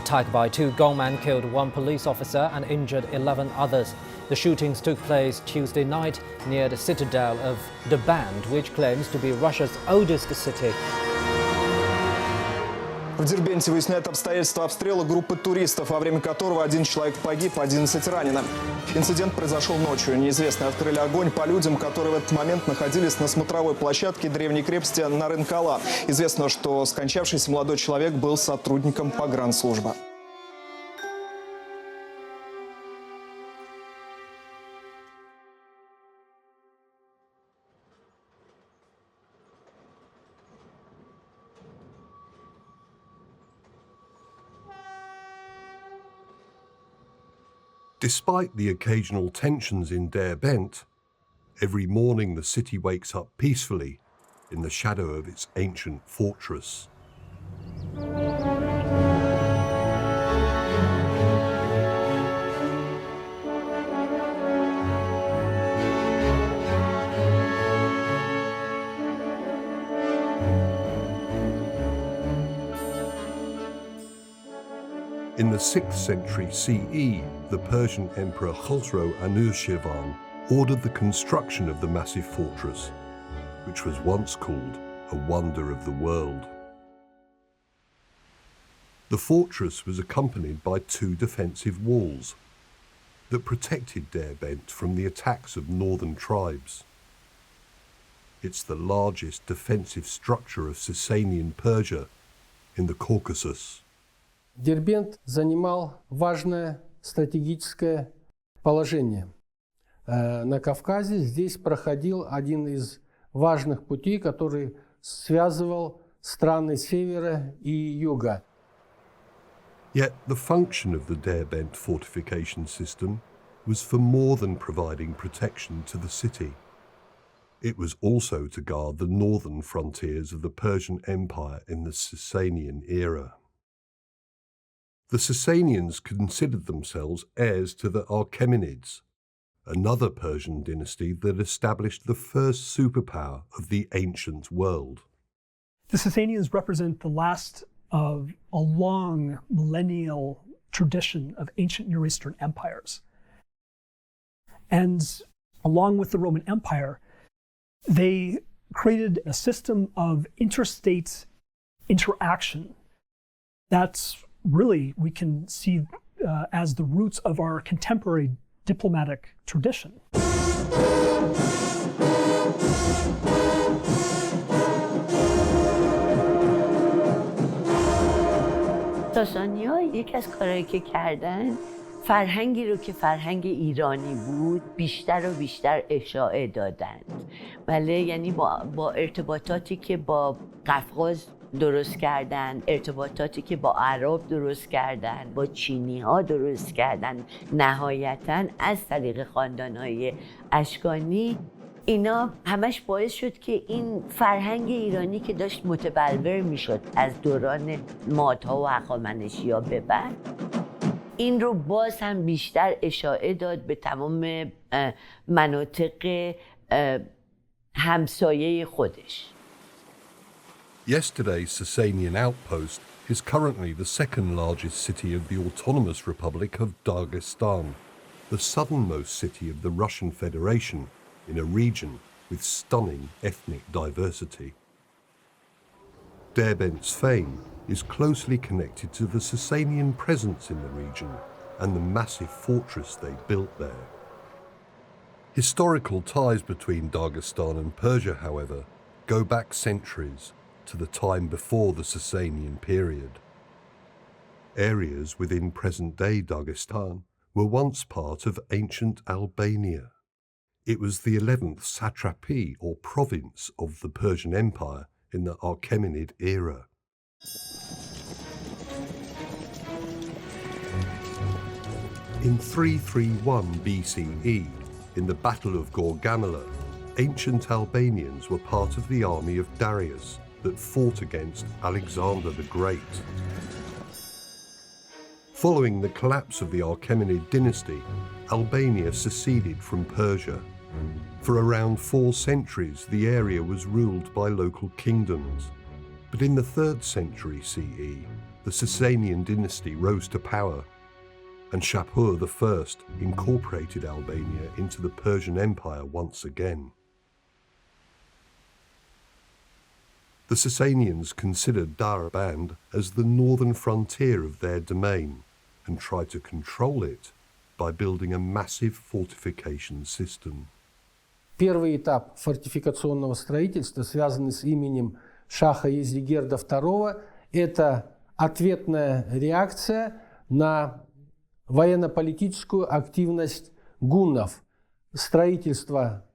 attack by two gunmen killed one police officer and injured 11 others. The shootings took place Tuesday night near the citadel of Derbent, which claims to be Russia's oldest city. В Дербенте выясняют обстоятельства обстрела группы туристов, во время которого один человек погиб, 11 ранено. Инцидент произошел ночью. Неизвестные открыли огонь по людям, которые в этот момент находились на смотровой площадке древней крепости Нарынкала. Известно, что скончавшийся молодой человек был сотрудником погранслужбы. Despite the occasional tensions in Derbent, every morning the city wakes up peacefully in the shadow of its ancient fortress. In the 6th century CE, the Persian Emperor Khosrow Anushirvan ordered the construction of the massive fortress, which was once called a wonder of the world. The fortress was accompanied by two defensive walls that protected Derbent from the attacks of northern tribes. It's the largest defensive structure of Sasanian Persia in the Caucasus. Дербент занимал важное стратегическое положение. На Кавказе здесь проходил один из важных путей, который связывал страны севера и юга. Yet the function of the Derbent fortification system was for more than providing protection to the city. It was also to guard the northern frontiers of the Persian Empire in the Sasanian era. The Sasanians considered themselves heirs to the Achaemenids, another Persian dynasty that established the first superpower of the ancient world. The Sasanians represent the last of a long millennial tradition of ancient Near Eastern empires. And along with the Roman Empire, they created a system of interstate interaction that's really, we can see as the roots of our contemporary diplomatic tradition. ساسانی‌ها یک از کارهایی که کردن فرهنگی رو که فرهنگ ایرانی بود بیشتر و بیشتر اشاعه دادند. بله، یعنی با ارتباطاتی که با قفقاز درست کردن، ارتباطاتی که با عرب درست کردن، با چینی ها درست کردن، نهایتاً از طریق خاندان‌های اشکانی، اینا همش باعث شد که این فرهنگ ایرانی که داشت متبلور میشد از دوران مادها و هخامنشی‌ها به بعد، این رو باز هم بیشتر اشاعه داد به تمام مناطق همسایه خودش. Yesterday's Sasanian outpost is currently the second largest city of the autonomous Republic of Dagestan, the southernmost city of the Russian Federation in a region with stunning ethnic diversity. Derbent's fame is closely connected to the Sasanian presence in the region and the massive fortress they built there. Historical ties between Dagestan and Persia, however, go back centuries to the time before the Sasanian period. Areas within present-day Dagestan were once part of ancient Albania. It was the 11th satrapy or province of the Persian Empire in the Achaemenid era. In 331 BCE, in the Battle of Gaugamela, ancient Albanians were part of the army of Darius that fought against Alexander the Great. Following the collapse of the Achaemenid dynasty, Albania seceded from Persia. For around 4 centuries, the area was ruled by local kingdoms. But in the 3rd century CE, the Sasanian dynasty rose to power, and Shapur I incorporated Albania into the Persian Empire once again. The Sasanians considered Darband as the northern frontier of their domain and tried to control it by building a massive fortification system. Первый этап фортификационного строительства, связанный с именем Шаха Езигерда II, это ответная реакция на военно-политическую активность гуннов. Строительство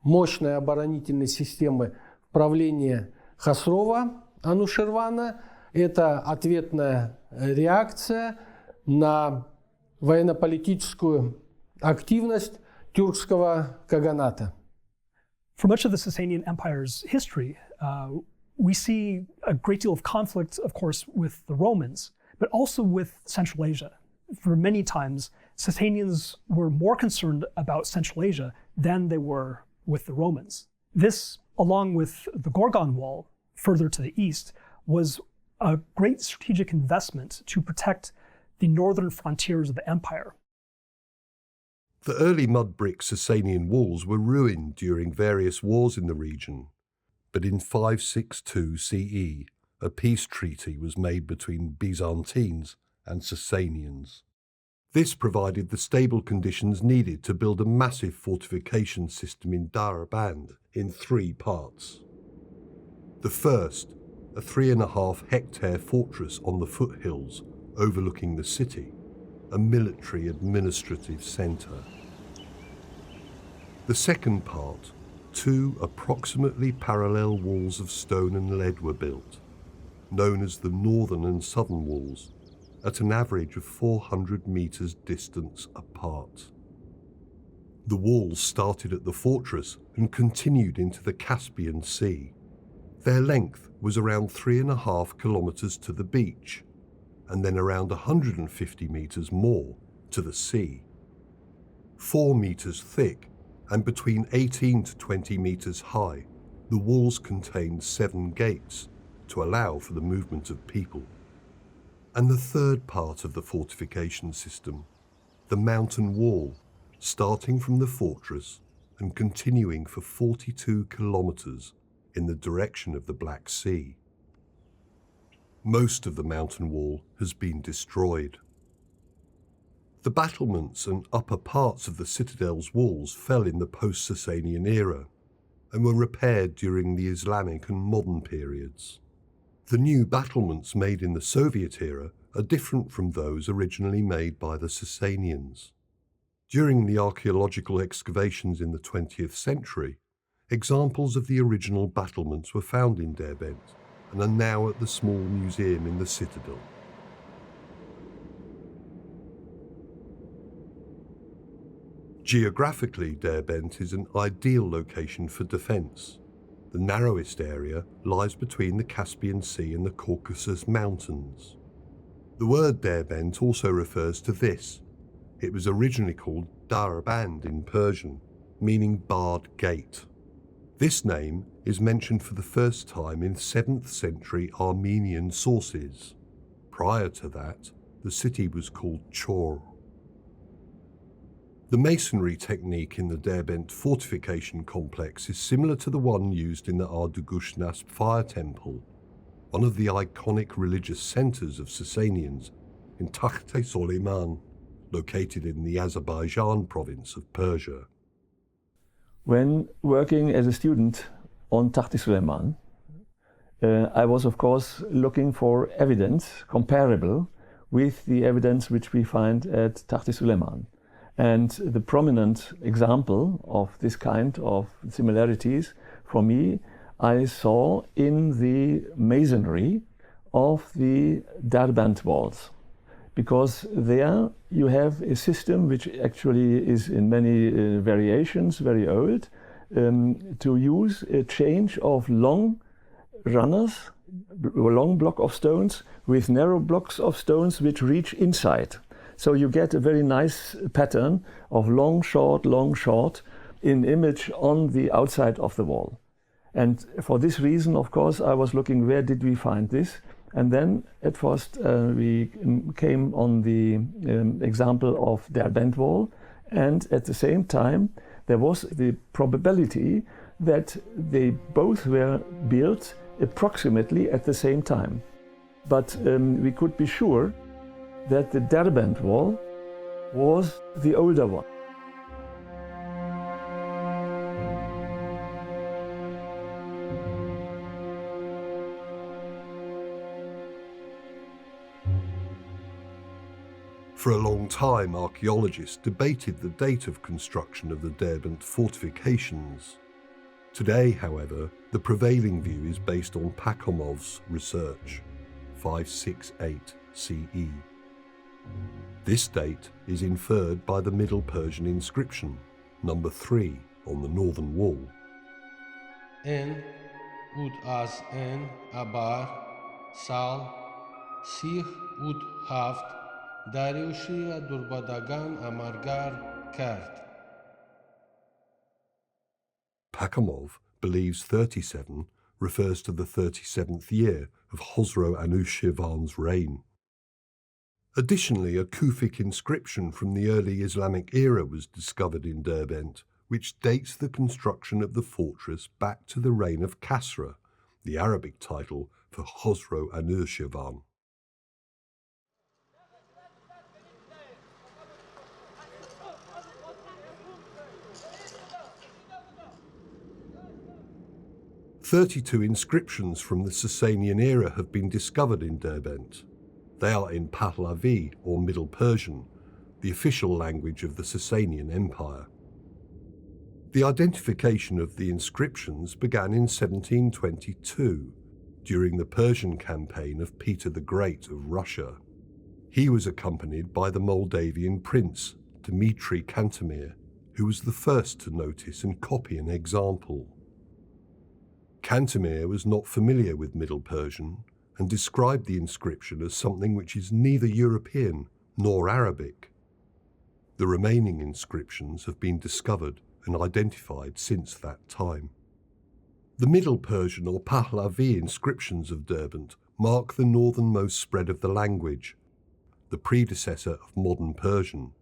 мощной оборонительной системы в правлении Хасрова Анушервана – это ответная реакция на военно-политическую активность тюркского каганата. For much of the Sasanian Empire's history, we see a great deal of conflict, of course, with the Romans, but also with Central Asia. For many times, Sasanians were more concerned about Central Asia than they were with the Romans. This, along with the Gorgan Wall, further to the east, was a great strategic investment to protect the northern frontiers of the empire. The early mud brick Sasanian walls were ruined during various wars in the region, but in 562 CE, a peace treaty was made between Byzantines and Sasanians. This provided the stable conditions needed to build a massive fortification system in Darband in 3 parts. The first, a 3.5-hectare fortress on the foothills overlooking the city, a military administrative centre. The second part, 2 approximately parallel walls of stone and lead were built, known as the northern and southern walls, at an average of 400 metres distance apart. The walls started at the fortress and continued into the Caspian Sea. Their length was around 3.5 kilometres to the beach, and then around 150 metres more to the sea. 4 metres thick and between 18 to 20 metres high, the walls contained 7 gates to allow for the movement of people. And the third part of the fortification system, the mountain wall, starting from the fortress and continuing for 42 kilometres in the direction of the Black Sea. Most of the mountain wall has been destroyed. The battlements and upper parts of the citadel's walls fell in the post-Sasanian era and were repaired during the Islamic and modern periods. The new battlements made in the Soviet era are different from those originally made by the Sasanians. During the archaeological excavations in the 20th century, examples of the original battlements were found in Derbent and are now at the small museum in the citadel. Geographically, Derbent is an ideal location for defence. The narrowest area lies between the Caspian Sea and the Caucasus Mountains. The word Derbent also refers to this. It was originally called Darband in Persian, meaning barred gate. This name is mentioned for the first time in 7th century Armenian sources. Prior to that, the city was called Chor. The masonry technique in the Derbent fortification complex is similar to the one used in the Ardugushnasp fire temple, one of the iconic religious centres of Sasanians in Takht-e-Soleiman, located in the Azerbaijan province of Persia. When working as a student on Takht-e-Soleiman, I was of course looking for evidence comparable with the evidence which we find at Takht-e-Soleiman. And the prominent example of this kind of similarities for me I saw in the masonry of the Darband walls. Because there you have a system which actually is in many variations very old, to use a change of long runners, a long block of stones with narrow blocks of stones which reach inside. So you get a very nice pattern of long, short in image on the outside of the wall. And for this reason, of course, I was looking where did we find this? And then at first we came on the example of Derbent wall, and at the same time there was the probability that they both were built approximately at the same time. But we could be sure that the Darband wall was the older one. For a long time, archaeologists debated the date of construction of the Derbent fortifications. Today, however, the prevailing view is based on Pachomov's research, 568 CE. This date is inferred by the Middle Persian inscription, number 3 on the northern wall. En, ut az en, abar, sal, sih ut haft, Dariushia Durbadagan Amargar Kart. Pachomov believes 37 refers to the 37th year of Khosrow Anushirvan's reign. Additionally, a Kufic inscription from the early Islamic era was discovered in Derbent, which dates the construction of the fortress back to the reign of Kasra, the Arabic title for Khosrow Anushirvan. "32 inscriptions from the Sasanian era have been discovered in Derbent. They are in Pahlavi, or Middle Persian, the official language of the Sasanian Empire. The identification of the inscriptions began in 1722, during the Persian campaign of Peter the Great of Russia. He was accompanied by the Moldavian prince, Dmitry Cantemir, who was the first to notice and copy an example. Cantemir was not familiar with Middle Persian and described the inscription as something which is neither European nor Arabic. The remaining inscriptions have been discovered and identified since that time. The Middle Persian or Pahlavi inscriptions of Derbent mark the northernmost spread of the language, the predecessor of modern Persian,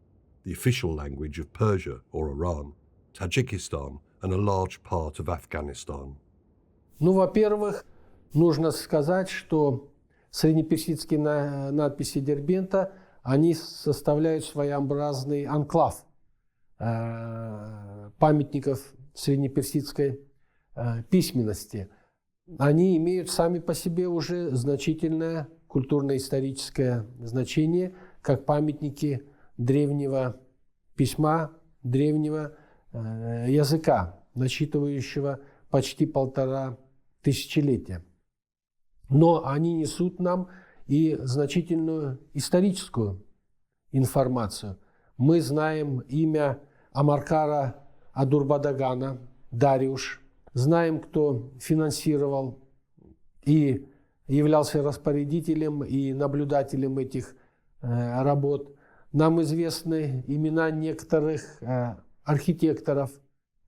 the official language of Persia or Iran, Tajikistan, and a large part of Afghanistan. Ну, во-первых, нужно сказать, что среднеперсидские надписи Дербента, они составляют своеобразный анклав памятников среднеперсидской письменности. Они имеют сами по себе уже значительное культурно-историческое значение, как памятники древнего письма, древнего языка, насчитывающего почти 1,5 тысячелетия. Но они несут нам и значительную историческую информацию. Мы знаем имя Амаркара Адурбадагана, Дариуш, знаем, кто финансировал и являлся распорядителем и наблюдателем этих работ. Нам известны имена некоторых архитекторов,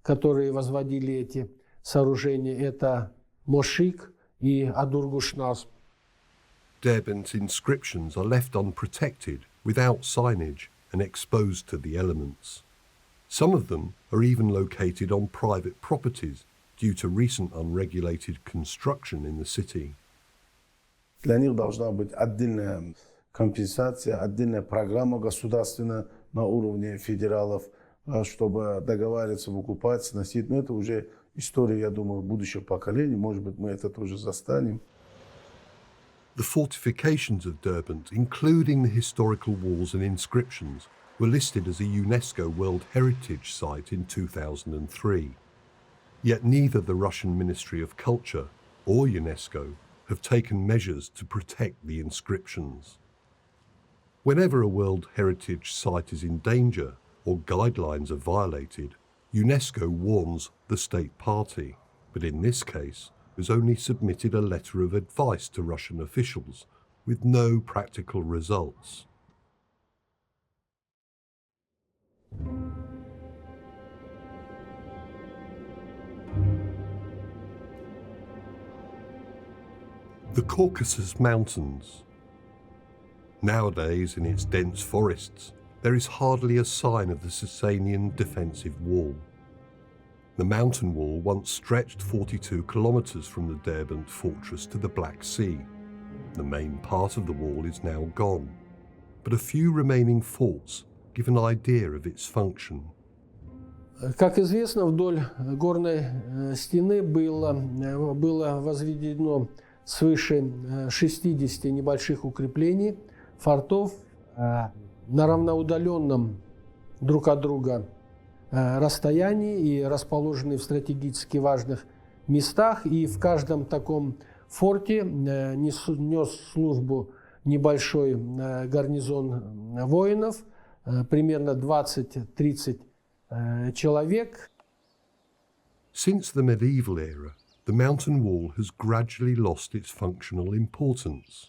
которые возводили эти сооружения. Это Мошик и Адургушнас. Derbent's inscriptions are left unprotected, without signage, and exposed to the elements. Some of them are even located on private properties due to recent unregulated construction in the city. Для них должна быть отдельная компенсация, отдельная программа государственная на уровне федералов, чтобы договариваться в оккупации, носить. Но это уже история, я думаю, будущего поколения. Может быть, мы это тоже застанем. The fortifications of Derbent, including the historical walls and inscriptions, were listed as a UNESCO World Heritage Site in 2003. Yet neither the Russian Ministry of Culture or UNESCO have taken measures to protect the inscriptions. Whenever a World Heritage Site is in danger or guidelines are violated, UNESCO warns the state party, but in this case has only submitted a letter of advice to Russian officials with no practical results. The Caucasus Mountains. Nowadays, in its dense forests, there is hardly a sign of the Sasanian defensive wall. The mountain wall once stretched 42 kilometers from the Derbent fortress to the Black Sea. The main part of the wall is now gone, but a few remaining forts give an idea of its function. Как известно, вдоль горной стены было возведено свыше 60 небольших укреплений, фортов на равноудаленном друг от друга расстоянии и расположены в стратегически важных местах. И в каждом таком форте нес службу небольшой гарнизон воинов, примерно 20-30 человек. Since the medieval era, the mountain wall has gradually lost its functional importance.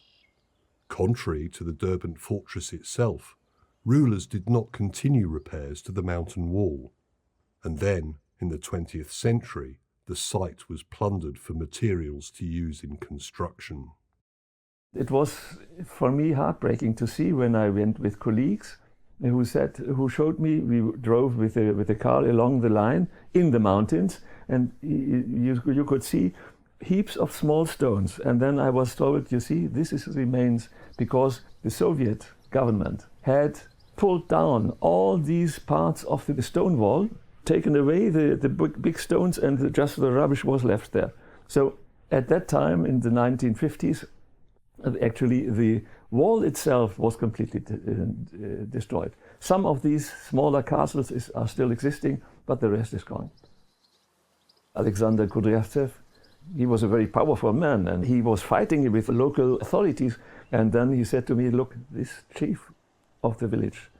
Contrary to the Derbent fortress itself, rulers did not continue repairs to the mountain wall, and then, in the 20th century, the site was plundered for materials to use in construction. It was, for me, heartbreaking to see when I went with colleagues who showed me. We drove with a car along the line in the mountains, and you could see heaps of small stones. And then I was told, you see, this is remains because the Soviet government had pulled down all these parts of the stone wall, taken away the big stones, and just the rubbish was left there. So at that time, in the 1950s, actually the wall itself was completely destroyed. Some of these smaller castles are still existing, but the rest is gone. Alexander Kudryavtsev, he was a very powerful man, and he was fighting with local authorities. And then he said to me, look, this chief of the village,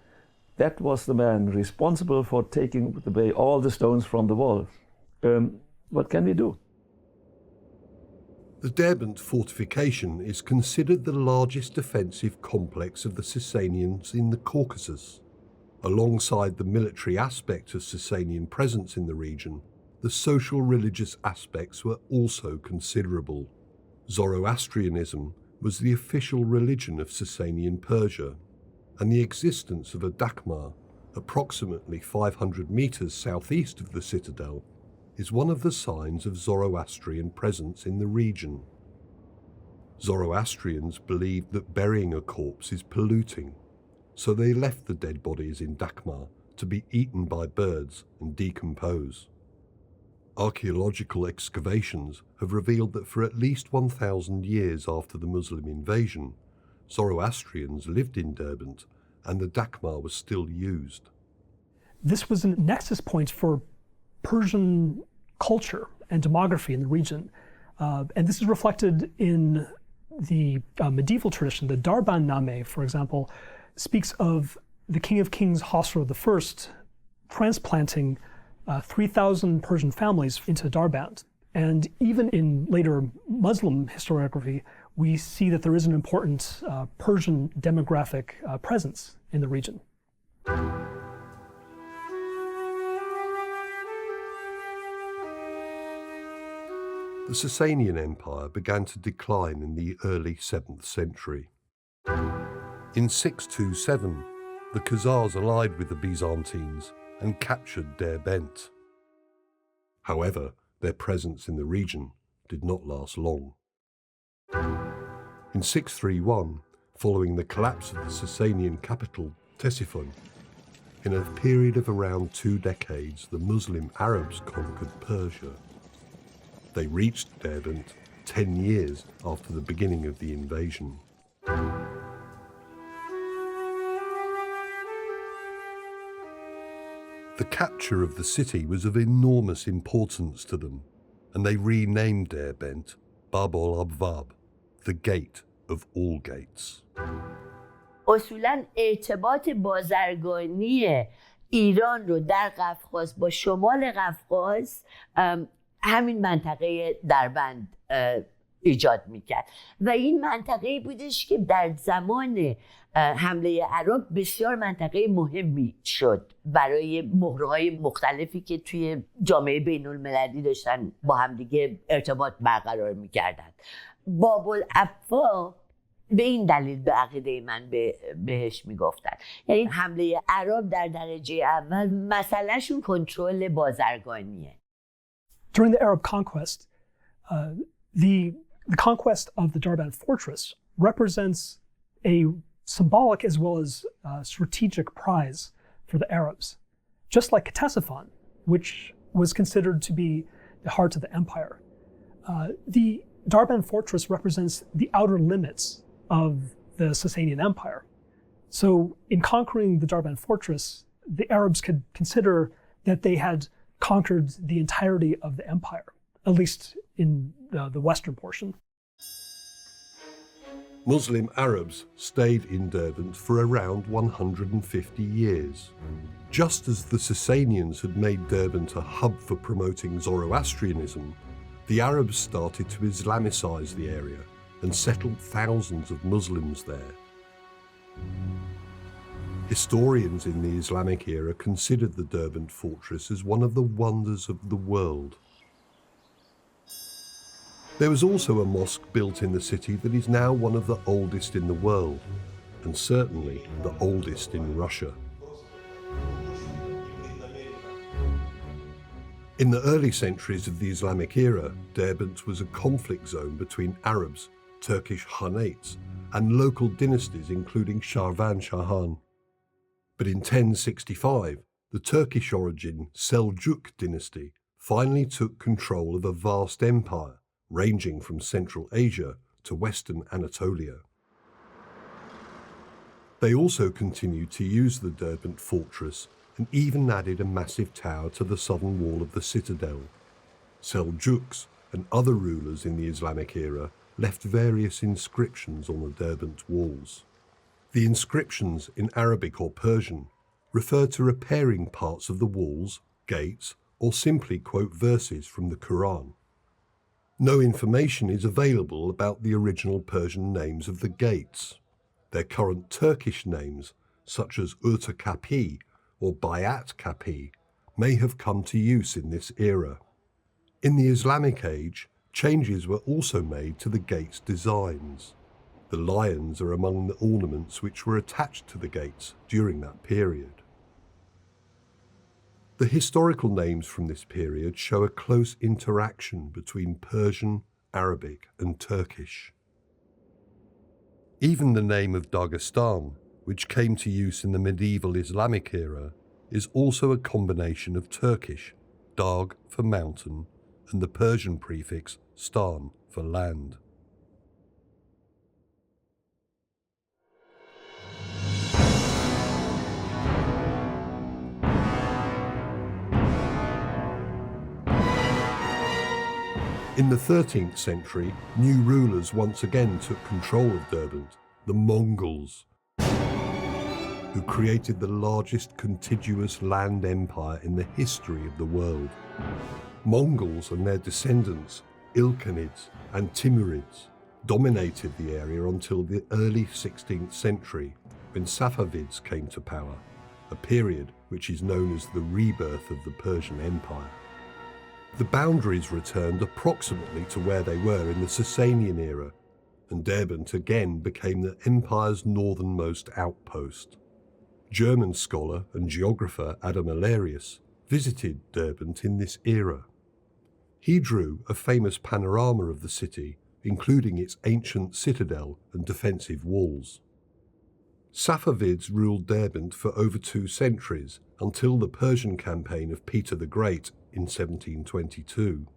that was the man responsible for taking away all the stones from the wall. What can we do? The Derbent fortification is considered the largest defensive complex of the Sasanians in the Caucasus. Alongside the military aspect of Sasanian presence in the region, the social-religious aspects were also considerable. Zoroastrianism was the official religion of Sasanian Persia, and the existence of a dakmar, approximately 500 meters southeast of the citadel, is one of the signs of Zoroastrian presence in the region. Zoroastrians believed that burying a corpse is polluting, so they left the dead bodies in dakmar to be eaten by birds and decompose. Archaeological excavations have revealed that for at least 1,000 years after the Muslim invasion, Zoroastrians lived in Derbent and the dakmar was still used. This was a nexus point for Persian culture and demography in the region. And this is reflected in the medieval tradition. The Darband Name, for example, speaks of the King of Kings Khosrow I transplanting 3,000 Persian families into Darband. And even in later Muslim historiography, we see that there is an important Persian demographic presence in the region. The Sasanian Empire began to decline in the early 7th century. In 627, the Khazars allied with the Byzantines and captured Derbent. However, their presence in the region did not last long. In 631, following the collapse of the Sasanian capital, Ctesiphon, in a period of around 2 decades, the Muslim Arabs conquered Persia. They reached Derbent 10 years after the beginning of the invasion. The capture of the city was of enormous importance to them, and they renamed Derbent Bab al-Abwab, the gate of all gates. اصولاً ارتباط بازرگانی ایران رو در قفقاز با شمال قفقاز همین منطقه دربند ایجاد میکرد و این منطقه‌ای بودش که در زمان حمله عرب بسیار منطقه مهمی شد برای مهره‌های مختلفی که توی جامعه بین المللی داشتن با همدیگه ارتباط برقرار میکردن. باب الافوا به این دلیل به عقیده من بهش میگفتن. یعنی حمله عرب در درجه اول مسئلهشون کنترل بازرگانیه. During the Arab conquest, the conquest of the Darband fortress represents a symbolic as well as strategic prize for the Arabs. Just like Ctesiphon, which was considered to be the heart of the empire. The Darband fortress represents the outer limits of the Sasanian Empire. So in conquering the Darband fortress, the Arabs could consider that they had conquered the entirety of the empire, at least in the western portion. Muslim Arabs stayed in Derbent for around 150 years. Just as the Sasanians had made Derbent a hub for promoting Zoroastrianism, the Arabs started to Islamicize the area and settled thousands of Muslims there. Historians in the Islamic era considered the Derbent fortress as one of the wonders of the world. There was also a mosque built in the city that is now one of the oldest in the world, and certainly the oldest in Russia. In the early centuries of the Islamic era, Derbent was a conflict zone between Arabs, Turkish Khanates, and local dynasties including Shirvan Shahan. But in 1065, the Turkish origin Seljuk dynasty finally took control of a vast empire ranging from Central Asia to Western Anatolia. They also continued to use the Derbent fortress and even added a massive tower to the southern wall of the citadel. Seljuks and other rulers in the Islamic era left various inscriptions on the Derbent walls. The inscriptions in Arabic or Persian refer to repairing parts of the walls, gates, or simply quote verses from the Quran. No information is available about the original Persian names of the gates. Their current Turkish names, such as Urta Kapi or Bayat Kapi, may have come to use in this era. In the Islamic age, changes were also made to the gates' designs. The lions are among the ornaments which were attached to the gates during that period. The historical names from this period show a close interaction between Persian, Arabic, and Turkish. Even the name of Dagestan, which came to use in the medieval Islamic era, is also a combination of Turkish, Dag for mountain, and the Persian prefix Stan for land. In the 13th century, new rulers once again took control of Derbent, the Mongols, who created the largest contiguous land empire in the history of the world. Mongols and their descendants, Ilkhanids and Timurids, dominated the area until the early 16th century, when Safavids came to power, a period which is known as the rebirth of the Persian Empire. The boundaries returned approximately to where they were in the Sasanian era, and Derbent again became the empire's northernmost outpost. German scholar and geographer Adam Alerius visited Derbent in this era. He drew a famous panorama of the city, including its ancient citadel and defensive walls. Safavids ruled Derbent for over 2 centuries, until the Persian campaign of Peter the Great in 1722.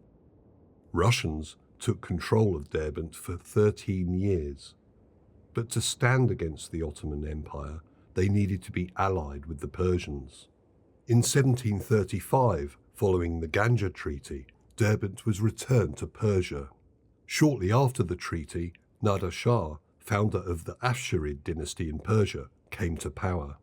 Russians took control of Derbent for 13 years. But to stand against the Ottoman Empire, they needed to be allied with the Persians. In 1735, following the Ganja Treaty, Derbent was returned to Persia. Shortly after the treaty, Nader Shah, founder of the Afsharid dynasty in Persia, came to power.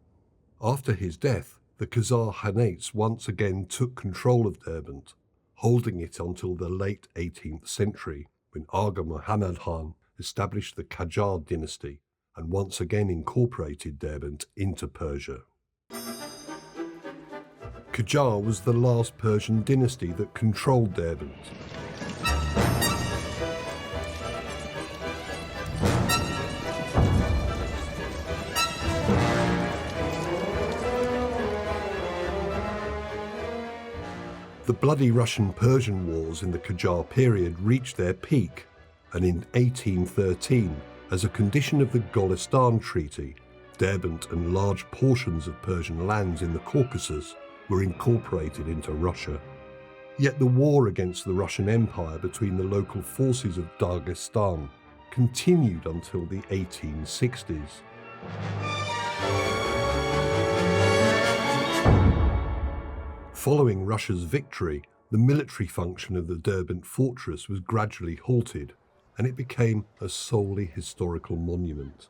After his death, the Khazar Khanates once again took control of Derbent, holding it until the late 18th century, when Aga Muhammad Khan established the Qajar dynasty and once again incorporated Derbent into Persia. Qajar was the last Persian dynasty that controlled Derbent. The bloody Russian-Persian wars in the Qajar period reached their peak, and in 1813, as a condition of the Golestan Treaty, Derbent and large portions of Persian lands in the Caucasus were incorporated into Russia. Yet the war against the Russian Empire between the local forces of Dagestan continued until the 1860s. Following Russia's victory, the military function of the Derbent fortress was gradually halted, and it became a solely historical monument.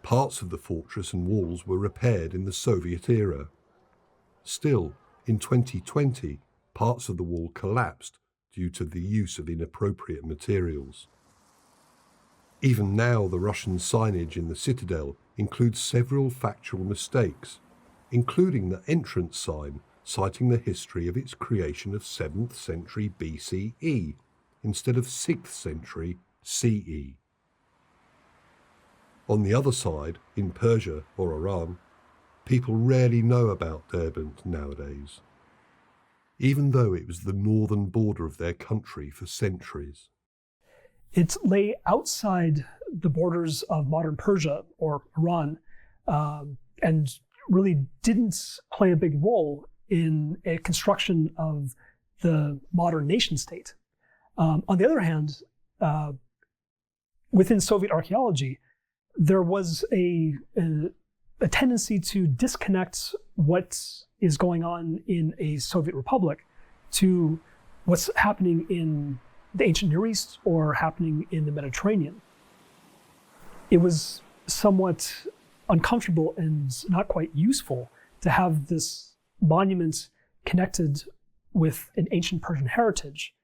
Parts of the fortress and walls were repaired in the Soviet era. Still, in 2020, parts of the wall collapsed due to the use of inappropriate materials. Even now, the Russian signage in the citadel includes several factual mistakes, including the entrance sign citing the history of its creation of 7th century BCE instead of 6th century CE. On the other side, in Persia or Iran, people rarely know about Derbent nowadays, even though it was the northern border of their country for centuries. It lay outside the borders of modern Persia or Iran, and really didn't play a big role in a construction of the modern nation state. On the other hand, within Soviet archaeology, there was a tendency to disconnect what is going on in a Soviet republic to what's happening in the ancient Near East or happening in the Mediterranean. It was somewhat uncomfortable and not quite useful to have this monument connected with an ancient Persian heritage,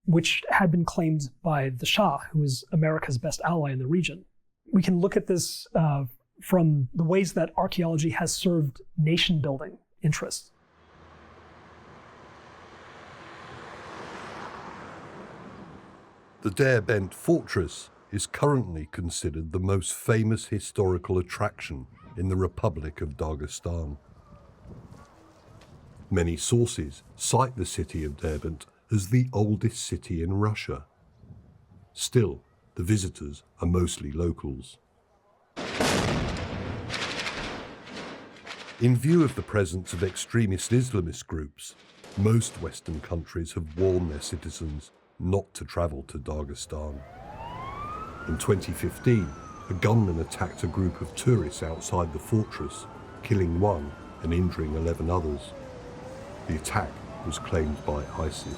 which had been claimed by the Shah, who was America's best ally in the region. We can look at this from the ways that archaeology has served nation-building interests. The Darband fortress is currently considered the most famous historical attraction in the Republic of Dagestan. Many sources cite the city of Derbent as the oldest city in Russia. Still, the visitors are mostly locals. In view of the presence of extremist Islamist groups, most Western countries have warned their citizens not to travel to Dagestan. In 2015, a gunman attacked a group of tourists outside the fortress, killing one and injuring 11 others. The attack was claimed by ISIS.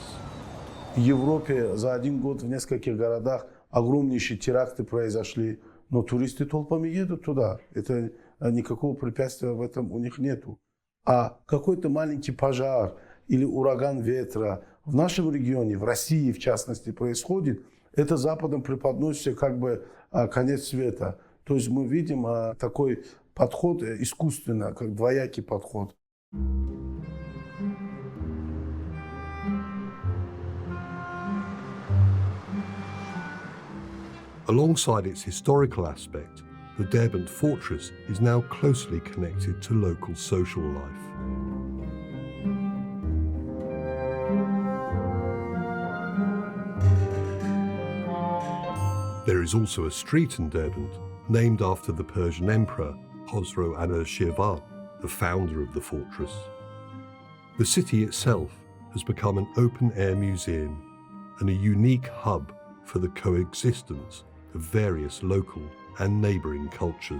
В Европе за один год в нескольких городах огромнейшие теракты произошли, но туристы толпами едут туда. Это никакого препятствия в этом у них нету. А какой-то маленький пожар или ураган ветра в нашем регионе, в России в частности, происходит, это Западом преподносится как бы конец света. То есть мы видим такой подход искусственно, как двоякий подход. Alongside its historical aspect, the Derbent fortress is now closely connected to local social life. There is also a street in Derbent named after the Persian Emperor Khosrow Anushirvan, the founder of the fortress. The city itself has become an open-air museum and a unique hub for the coexistence of various local and neighbouring cultures.